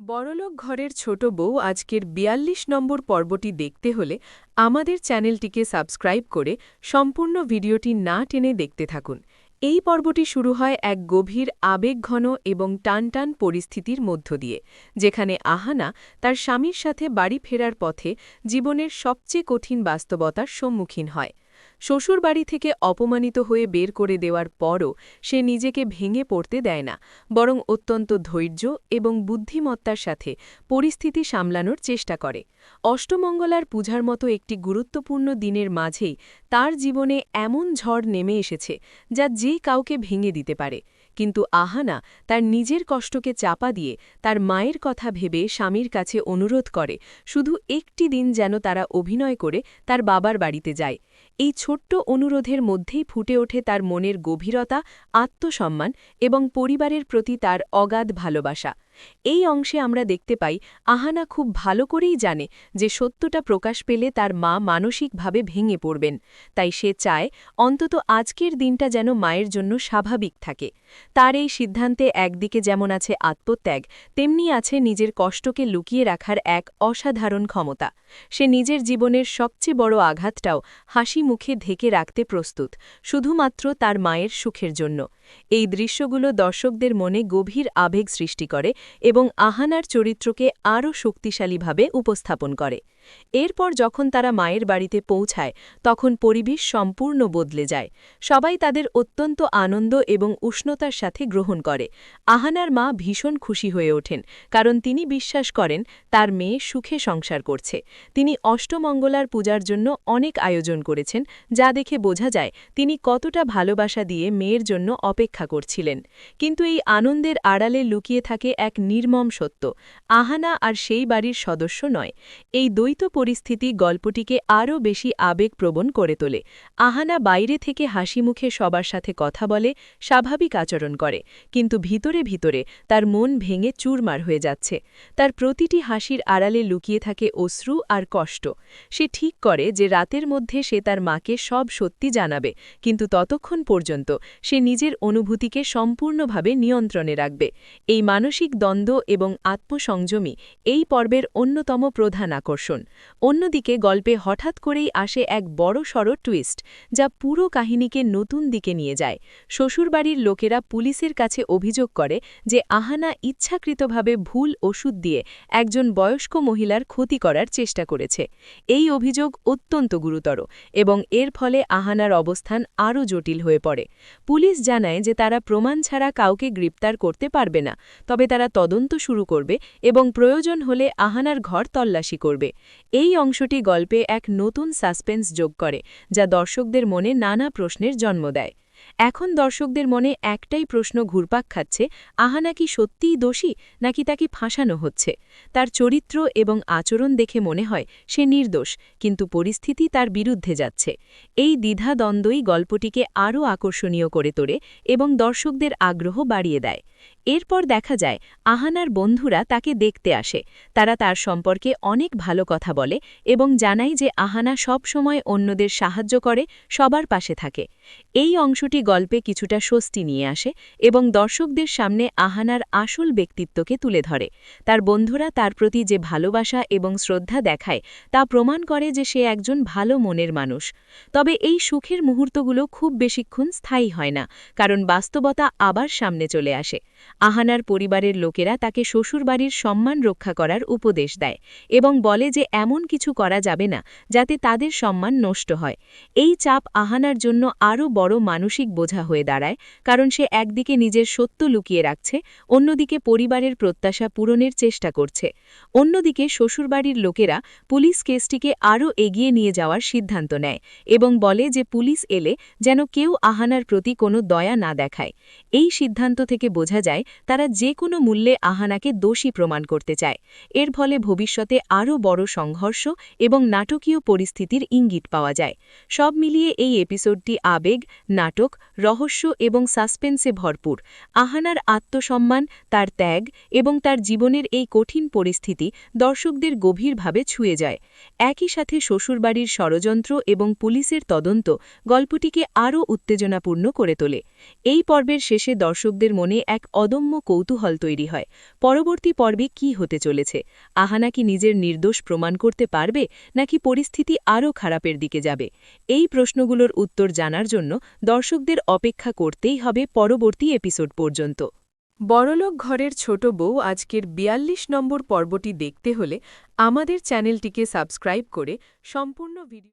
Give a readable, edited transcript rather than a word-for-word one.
বড়লোক ঘরের ছোট বউ আজকের ৪২ নম্বর পর্বটি দেখতে হলে আমাদের চ্যানেলটিকে সাবস্ক্রাইব করে সম্পূর্ণ ভিডিওটি না টেনে দেখতে থাকুন। এই পর্বটি শুরু হয় এক গভীর আবেগঘন এবং টানটান পরিস্থিতির মধ্য দিয়ে, যেখানে আহানা তার স্বামীর সাথে বাড়ি ফেরার পথে জীবনের সবচেয়ে কঠিন বাস্তবতার সম্মুখীন হয়। শ্বশুরবাড়ি থেকে অপমানিত হয়ে বের করে দেওয়ার পরও সে নিজেকে ভেঙে পড়তে দেয় না, বরং অত্যন্ত ধৈর্য এবং বুদ্ধিমত্তার সাথে পরিস্থিতি সামলানোর চেষ্টা করে। অষ্টমঙ্গলার পূজার মতো একটি গুরুত্বপূর্ণ দিনের মাঝেই তার জীবনে এমন ঝড় নেমে এসেছে যা যে কাউকে ভেঙে দিতে পারে। কিন্তু আহানা তার নিজের কষ্টকে চাপা দিয়ে তার মায়ের কথা ভেবে স্বামীর কাছে অনুরোধ করে শুধু একটি দিন যেন তারা অভিনয় করে তার বাবার বাড়িতে যায়। এই ছোট্ট অনুরোধের মধ্যেই ফুটে ওঠে তার মনের গভীরতা, আত্মসম্মান এবং পরিবারের প্রতি তার অগাধ ভালোবাসা। এই অংশে আমরা দেখতে পাই আহানা খুব ভালো করেই জানে যে সত্যটা প্রকাশ পেলে তার মা মানসিকভাবে ভেঙে পড়বেন, তাই সে চায় অন্তত আজকের দিনটা যেন মায়ের জন্য স্বাভাবিক থাকে। তার এই সিদ্ধান্তে একদিকে যেমন আছে আত্মত্যাগ, তেমনি আছে নিজের কষ্টকে লুকিয়ে রাখার এক অসাধারণ ক্ষমতা। সে নিজের জীবনের সবচেয়ে বড় আঘাতটাও হাসি মুখে ঢেকে রাখতে প্রস্তুত, শুধুমাত্র তার মায়ের সুখের জন্য। এই দৃশ্যগুলো দর্শকদের মনে গভীর আবেগ সৃষ্টি করে এবং আহানার চরিত্রকে আরও শক্তিশালীভাবে উপস্থাপন করে। এরপর যখন তারা মায়ের বাড়িতে পৌঁছায়, তখন পরিবেশ সম্পূর্ণ বদলে যায়। সবাই তাদের অত্যন্ত আনন্দ এবং উষ্ণতার সাথে গ্রহণ করে। আহানার মা ভীষণ খুশি হয়ে ওঠেন, কারণ তিনি বিশ্বাস করেন তার মেয়ে সুখে সংসার করছে। তিনি অষ্টমঙ্গলার পূজার জন্য অনেক আয়োজন করেছেন, যা দেখে বোঝা যায় তিনি কতটা ভালোবাসা দিয়ে মেয়ের জন্য অপেক্ষা করছিলেন। কিন্তু এই আনন্দের আড়ালে লুকিয়ে থাকে এক নির্মম সত্য: আহানা আর সেই বাড়ির সদস্য নয়। এই দ্বৈত পরিস্থিতি গল্পটিকে আরও বেশি আবেগপ্রবণ করে তোলে। আহানা বাইরে থেকে হাসিমুখে সবার সাথে কথা বলে, স্বাভাবিক আচরণ করে, কিন্তু ভিতরে ভিতরে তার মন ভেঙে চুরমার হয়ে যাচ্ছে। তার প্রতিটি হাসির আড়ালে লুকিয়ে থাকে অশ্রু আর কষ্ট। সে ঠিক করে যে রাতের মধ্যে সে তার মাকে সব সত্যি জানাবে, কিন্তু ততক্ষণ পর্যন্ত সে নিজের অনুভূতিকে সম্পূর্ণভাবে নিয়ন্ত্রণে রাখবে। এই মানসিক দ্বন্দ্ব এবং আত্মসংযমী এই পর্বের অন্যতম প্রধান আকর্ষণ। অন্যদিকে গল্পে হঠাৎ করেই আসে এক বড়সড় টুইস্ট, যা পুরো কাহিনীকে নতুন দিকে নিয়ে যায়। শ্বশুরবাড়ির লোকেরা পুলিশের কাছে অভিযোগ করে যে আহানা ইচ্ছাকৃতভাবে ভুল ওষুধ দিয়ে একজন বয়স্ক মহিলার ক্ষতি করার চেষ্টা করেছে। এই অভিযোগ অত্যন্ত গুরুতর এবং এর ফলে আহানার অবস্থান আরও জটিল হয়ে পড়ে। পুলিশ জানায় যে তারা প্রমাণ ছাড়া কাউকে গ্রেপ্তার করতে পারবে না, তবে তারা তদন্ত শুরু করবে এবং প্রয়োজন হলে আহানার ঘর তল্লাশি করবে। এই অংশটি গল্পে এক নতুন সাসপেন্স যোগ করে, যা দর্শকদের মনে নানা প্রশ্নের জন্ম দেয়। এখন দর্শকদের মনে একটাই প্রশ্ন ঘুরপাক খাচ্ছে: আহানা কি সত্যিই দোষী, নাকি তাকে ফাঁসানো হচ্ছে? তার চরিত্র এবং আচরণ দেখে মনে হয় সে নির্দোষ, কিন্তু পরিস্থিতি তার বিরুদ্ধে যাচ্ছে। এই দ্বিধাদ্বন্দ্বই গল্পটিকে আরও আকর্ষণীয় করে তোলে এবং দর্শকদের আগ্রহ বাড়িয়ে দেয়। এরপর দেখা যায় আহানার বন্ধুরা তাকে দেখতে আসে। তারা তার সম্পর্কে অনেক ভালো কথা বলে এবং জানায় যে আহানা সব সময় অন্যদের সাহায্য করে, সবার পাশে থাকে। এই অংশটি গল্পে কিছুটা স্বস্তি নিয়ে আসে এবং দর্শকদের সামনে আহানার আসল ব্যক্তিত্বকে তুলে ধরে। তার বন্ধুরা তার প্রতি যে ভালোবাসা এবং শ্রদ্ধা দেখায় তা প্রমাণ করে যে সে একজন ভালো মনের মানুষ। তবে এই সুখের মুহূর্তগুলো খুব বেশিক্ষণ স্থায়ী হয় না, কারণ বাস্তবতা আবার সামনে চলে আসে। আহানার পরিবারের লোকেরা তাকে শ্বশুরবাড়ির সম্মান রক্ষা করার উপদেশ দেয় এবং বলে যে এমন কিছু করা যাবে না যাতে তাদের সম্মান নষ্ট হয়। এই চাপ আহানার জন্য আরও বড় মানসিক বোঝা হয়ে দাঁড়ায়, কারণ সে একদিকে নিজের সত্য লুকিয়ে রাখছে, অন্যদিকে পরিবারের প্রত্যাশা পূরণের চেষ্টা করছে। অন্যদিকে শ্বশুরবাড়ির লোকেরা পুলিশ কেসটিকে আরও এগিয়ে নিয়ে যাওয়ার সিদ্ধান্ত নেয় এবং বলে যে পুলিশ এলে যেন কেউ আহানার প্রতি কোনো দয়া না দেখায়। এই সিদ্ধান্ত থেকে বোঝা যায় তারা যে কোনো মূল্যে আহানাকে দোষী প্রমাণ করতে চায়। এর ফলে ভবিষ্যতে আরও বড় সংঘর্ষ এবং নাটকীয় পরিস্থিতির ইঙ্গিত পাওয়া যায়। সব মিলিয়ে এই এপিসোডটি আবেগ, নাটক, রহস্য এবং সাসপেন্সে ভরপুর। আহানার আত্মসম্মান, তার ত্যাগ এবং তার জীবনের এই কঠিন পরিস্থিতি দর্শকদের গভীরভাবে ছুঁয়ে যায়। একই সাথে শ্বশুরবাড়ির ষড়যন্ত্র এবং পুলিশের তদন্ত গল্পটিকে আরও উত্তেজনাপূর্ণ করে তোলে। এই পর্বের শেষে দর্শকদের মনে এক অদম্য কৌতূহল তৈরি হয় পরবর্তী পর্বে কি হতে চলেছে। আহানা কি নিজের নির্দোষ প্রমাণ করতে পারবে, নাকি পরিস্থিতি আরও খারাপের দিকে যাবে? এই প্রশ্নগুলোর উত্তর জানার জন্য দর্শকদের অপেক্ষা করতেই হবে পরবর্তী এপিসোড পর্যন্ত। বড়লোক ঘরের ছোট বউ আজকের ৪২ নম্বর পর্বটি দেখতে হলে আমাদের চ্যানেলটিকে সাবস্ক্রাইব করে সম্পূর্ণ ভিডিও